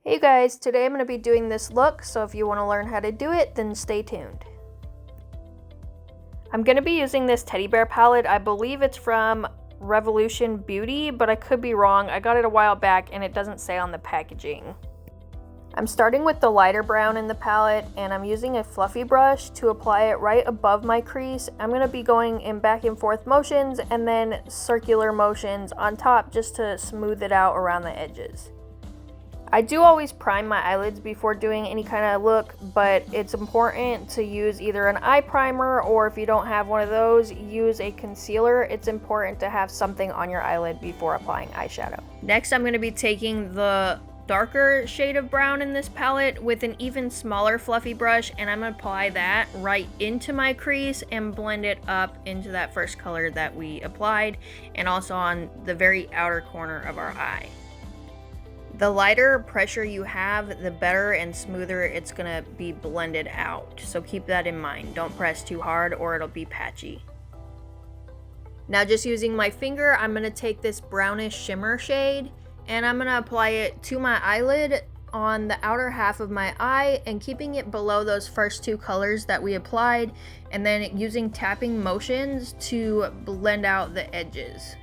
Hey guys, today I'm going to be doing this look, so if you want to learn how to do it, then stay tuned. I'm going to be using this teddy bear palette. I believe it's from Revolution Beauty, but I could be wrong. I got it a while back and it doesn't say on the packaging. I'm starting with the lighter brown in the palette and I'm using a fluffy brush to apply it right above my crease. I'm going to be going in back and forth motions and then circular motions on top just to smooth it out around the edges. I do always prime my eyelids before doing any kind of look, but it's important to use either an eye primer or if you don't have one of those, use a concealer. It's important to have something on your eyelid before applying eyeshadow. Next, I'm going to be taking the darker shade of brown in this palette with an even smaller fluffy brush, and I'm going to apply that right into my crease and blend it up into that first color that we applied, and also on the very outer corner of our eye. The lighter pressure you have, the better and smoother it's gonna be blended out. So keep that in mind. Don't press too hard or it'll be patchy. Now just using my finger, I'm gonna take this brownish shimmer shade and I'm gonna apply it to my eyelid on the outer half of my eye and keeping it below those first two colors that we applied, and then using tapping motions to blend out the edges.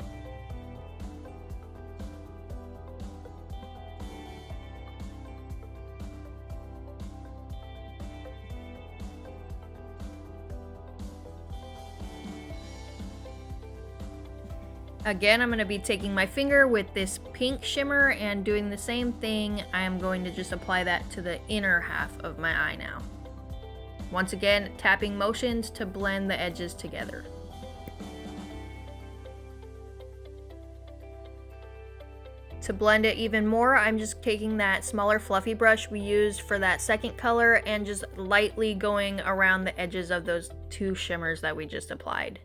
Again, I'm going to be taking my finger with this pink shimmer and doing the same thing. I am going to just apply that to the inner half of my eye now. Once again, tapping motions to blend the edges together. To blend it even more, I'm just taking that smaller fluffy brush we used for that second color and just lightly going around the edges of those two shimmers that we just applied.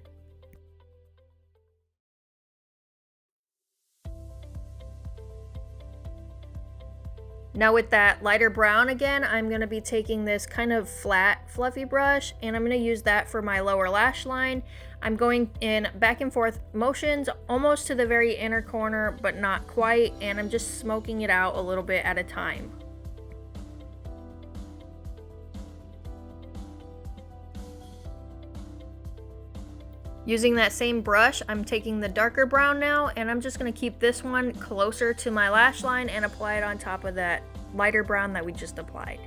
Now with that lighter brown again, I'm going to be taking this kind of flat fluffy brush and I'm going to use that for my lower lash line. I'm going in back and forth motions almost to the very inner corner, but not quite, and I'm just smoking it out a little bit at a time. Using that same brush, I'm taking the darker brown now, and I'm just going to keep this one closer to my lash line and apply it on top of that lighter brown that we just applied.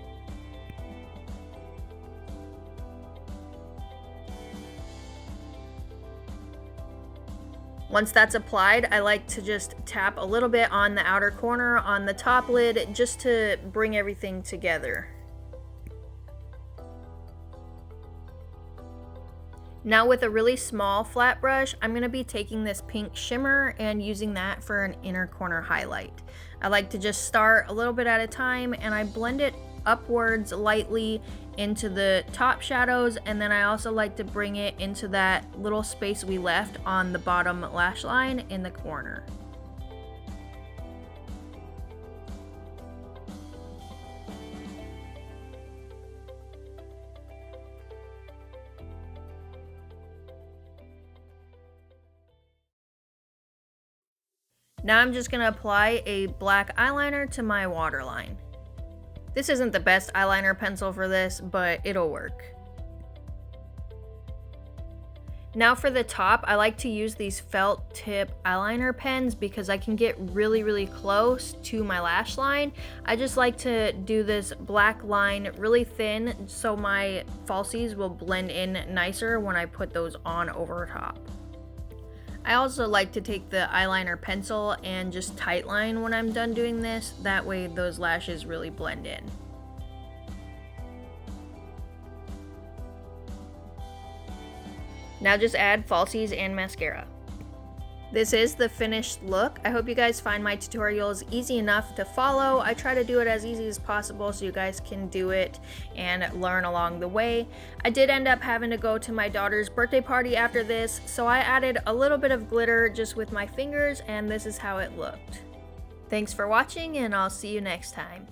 Once that's applied, I like to just tap a little bit on the outer corner on the top lid just to bring everything together. Now with a really small flat brush, I'm going to be taking this pink shimmer and using that for an inner corner highlight. I like to just start a little bit at a time and I blend it upwards lightly into the top shadows, and then I also like to bring it into that little space we left on the bottom lash line in the corner. Now I'm just going to apply a black eyeliner to my waterline. This isn't the best eyeliner pencil for this, but it'll work. Now for the top, I like to use these felt tip eyeliner pens because I can get really close to my lash line. I just like to do this black line really thin so my falsies will blend in nicer when I put those on over top. I also like to take the eyeliner pencil and just tightline when I'm done doing this. That way those lashes really blend in. Now just add falsies and mascara. This is the finished look. I hope you guys find my tutorials easy enough to follow. I try to do it as easy as possible so you guys can do it and learn along the way. I did end up having to go to my daughter's birthday party after this, so I added a little bit of glitter just with my fingers, and this is how it looked. Thanks for watching, and I'll see you next time.